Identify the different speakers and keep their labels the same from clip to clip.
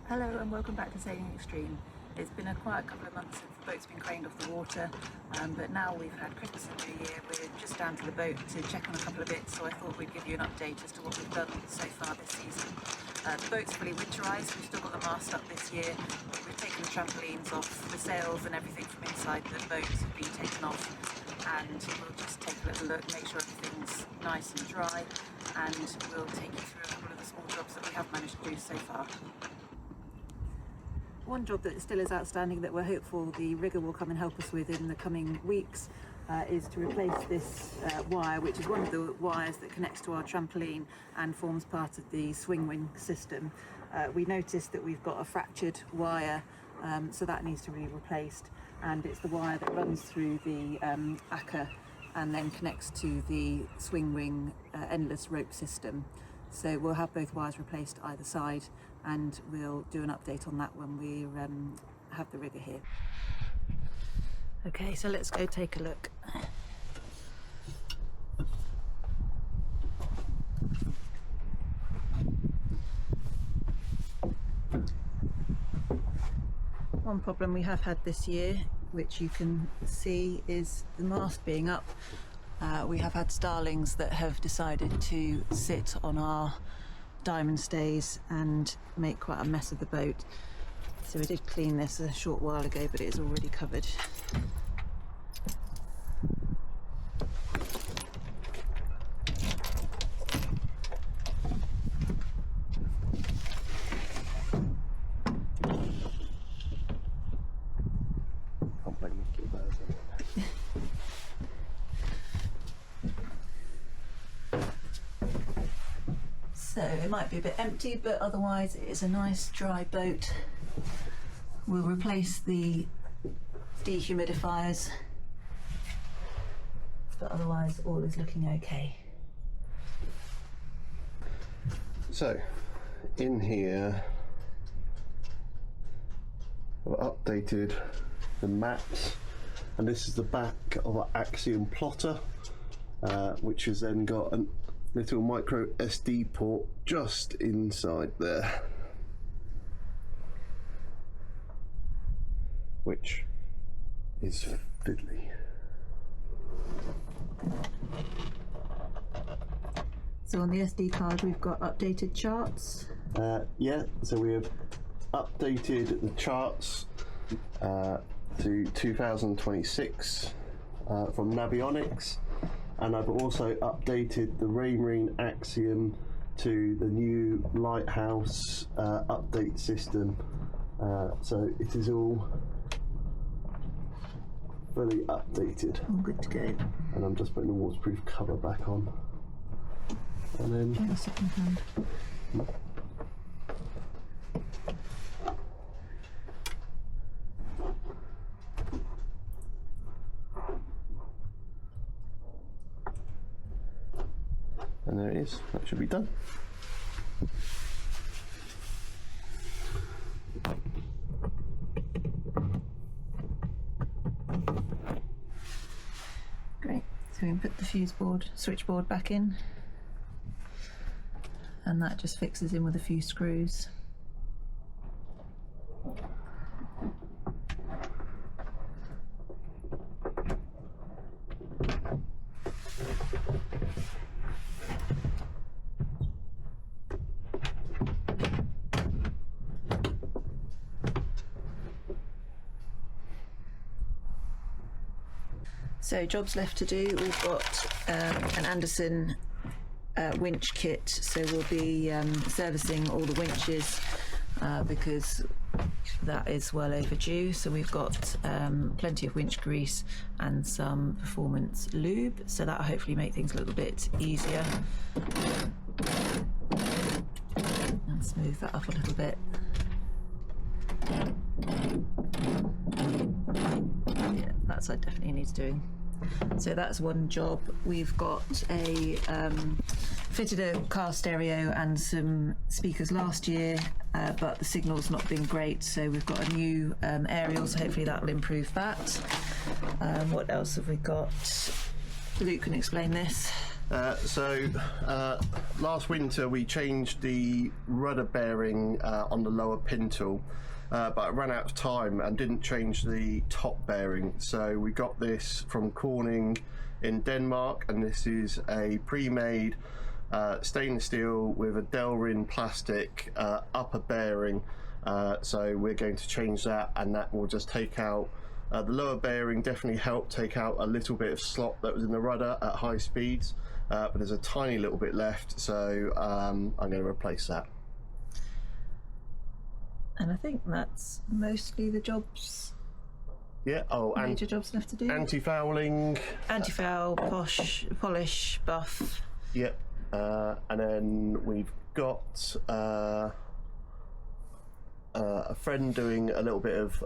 Speaker 1: Hello and welcome back to Sailing Extreme. It's been a quiet couple of months since the boat's been craned off the water, but now we've had Christmas and New Year. We're just down to the boat to check on a couple of bits, so I thought we'd give you an update as to what we've done so far this season. The boat's fully winterized. We've still got the mast up this year. We've taken the trampolines off, the sails and everything from inside the boat have been taken off, and we'll just take a little look, make sure everything's nice and dry, and we'll take you through a couple of the small jobs that we have managed to do so far. One job that still is outstanding that we're hopeful the rigger will come and help us with in the coming weeks is to replace this wire, which is one of the wires that connects to our trampoline and forms part of the swing wing system. We noticed that we've got a fractured wire, so that needs to be replaced, and it's the wire that runs through the acca and then connects to the swing wing endless rope system. So we'll have both wires replaced either side, and we'll do an update on that when we have the rigger here. Okay, so let's go take a look. One problem we have had this year, which you can see, is the mast being up. We have had starlings that have decided to sit on our diamond stays and make quite a mess of the boat. So we did clean this a short while ago, but it is already covered. So it might be a bit empty, but otherwise it is a nice dry boat. We'll replace the dehumidifiers, but otherwise all is looking okay.
Speaker 2: So in here I've updated the maps, and this is the back of our Axiom plotter, which has then got a little micro SD port just inside there, which is fiddly.
Speaker 1: So on the SD card we've got updated charts.
Speaker 2: Yeah, so we have updated the charts to 2026 from Navionics, and I've also updated the Raymarine Axiom to the new Lighthouse update system, so it is all fully updated.
Speaker 1: All good to go.
Speaker 2: And I'm just putting the waterproof cover back on, and then
Speaker 1: Try the second hand.
Speaker 2: and there it is. That should be done.
Speaker 1: Great, so we can put the switchboard back in, and that just fixes in with a few screws. So jobs left to do, we've got an Anderson winch kit, so we'll be servicing all the winches because that is well overdue. So we've got plenty of winch grease and some performance lube, so that'll hopefully make things a little bit easier and smooth that up a little bit. Yeah, that side definitely needs doing. So that's one job. We've got fitted a car stereo and some speakers last year, but the signal's not been great, so we've got a new aerial, so hopefully that will improve that. What else have we got? Luke can explain this.
Speaker 2: Last winter we changed the rudder bearing on the lower pintle, but I ran out of time and didn't change the top bearing. So we got this from Corning in Denmark, and this is a pre-made stainless steel with a Delrin plastic upper bearing. So we're going to change that, and that will just take out the lower bearing. Definitely helped take out a little bit of slop that was in the rudder at high speeds, but there's a tiny little bit left, so I'm going to replace that.
Speaker 3: And I think that's mostly the jobs.
Speaker 2: Yeah.
Speaker 3: Major jobs left to do.
Speaker 2: Anti-fouling.
Speaker 3: Anti-foul, polish, buff.
Speaker 2: Yep. And then we've got a friend doing a little bit of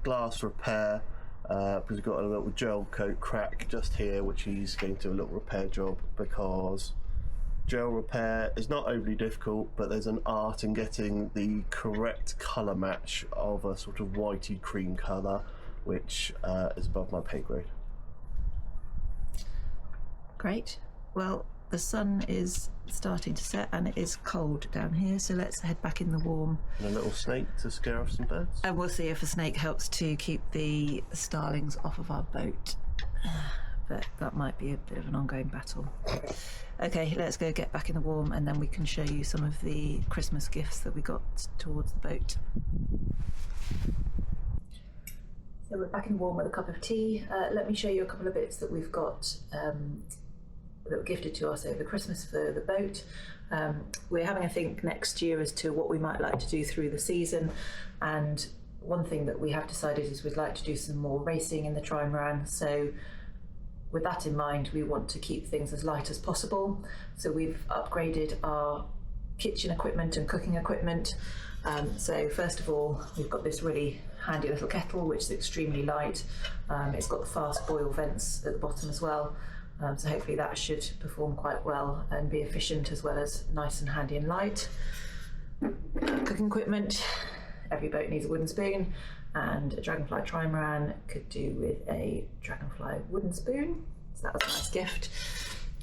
Speaker 2: glass repair, because we've got a little gel coat crack just here, which he's going to do a little repair job, because gel repair is not overly difficult, but there's an art in getting the correct colour match of a sort of whitey cream colour, which is above my pay grade.
Speaker 3: Great. Well, the sun is starting to set and it is cold down here, so let's head back in the warm.
Speaker 2: And a little snake to scare off some birds.
Speaker 3: And we'll see if a snake helps to keep the starlings off of our boat. But that might be a bit of an ongoing battle. Okay, let's go get back in the warm, and then we can show you some of the Christmas gifts that we got towards the boat. So we're back in the warm with a cup of tea. Let me show you a couple of bits that we've got that were gifted to us over Christmas for the boat. We're having a think next year as to what we might like to do through the season, and one thing that we have decided is we'd like to do some more racing in the Trimaran. So with that in mind, we want to keep things as light as possible. So we've upgraded our kitchen equipment and cooking equipment. So first of all, we've got this really handy little kettle, which is extremely light. It's got the fast boil vents at the bottom as well. So hopefully that should perform quite well and be efficient, as well as nice and handy and light. Cooking equipment, every boat needs a wooden spoon, and a Dragonfly Trimaran could do with a Dragonfly wooden spoon, so that was a nice gift.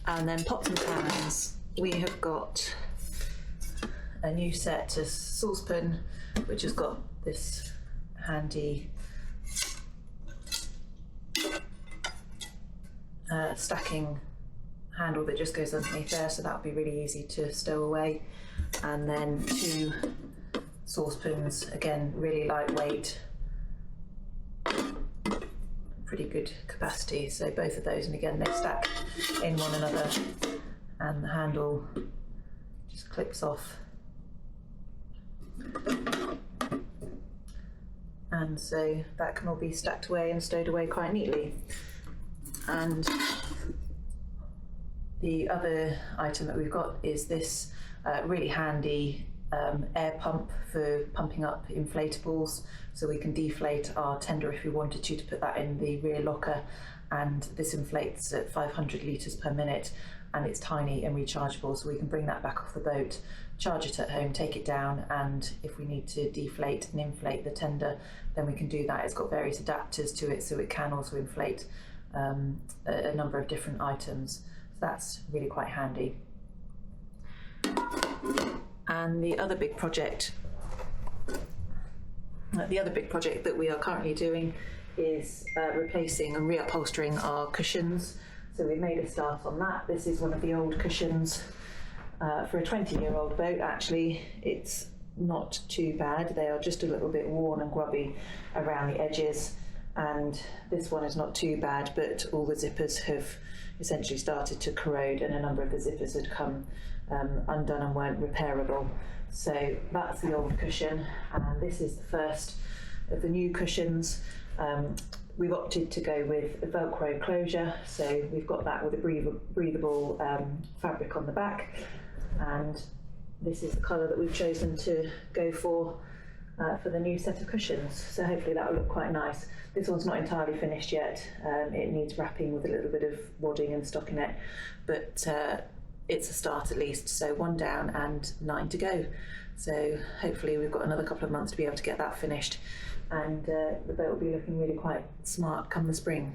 Speaker 3: And then pots and pans, we have got a new set of saucepan, which has got this handy stacking handle that just goes underneath there, so that would be really easy to stow away. And then 2 saucepans, again really lightweight, pretty good capacity, so both of those, and again they stack in one another, and the handle just clips off, and so that can all be stacked away and stowed away quite neatly. And the other item that we've got is this really handy air pump for pumping up inflatables, so we can deflate our tender if we wanted to put that in the rear locker, and this inflates at 500 litres per minute, and it's tiny and rechargeable, so we can bring that back off the boat, charge it at home, take it down, and if we need to deflate and inflate the tender, then we can do that. It's got various adapters to it, so it can also inflate a number of different items, so that's really quite handy. And the other big project that we are currently doing is replacing and reupholstering our cushions. So we've made a start on that. This is one of the old cushions for a 20-year-old boat. Actually, it's not too bad. They are just a little bit worn and grubby around the edges, and this one is not too bad, but all the zippers have essentially started to corrode, and a number of the zippers had come undone and weren't repairable. So that's the old cushion, and this is the first of the new cushions. We've opted to go with a Velcro closure, so we've got that with a breathable fabric on the back, and this is the colour that we've chosen to go for the new set of cushions, so hopefully that will look quite nice. This one's not entirely finished yet. It needs wrapping with a little bit of wadding and stockinette, but it's a start at least. So 1 down and 9 to go. So hopefully we've got another couple of months to be able to get that finished, and the boat will be looking really quite smart come the spring.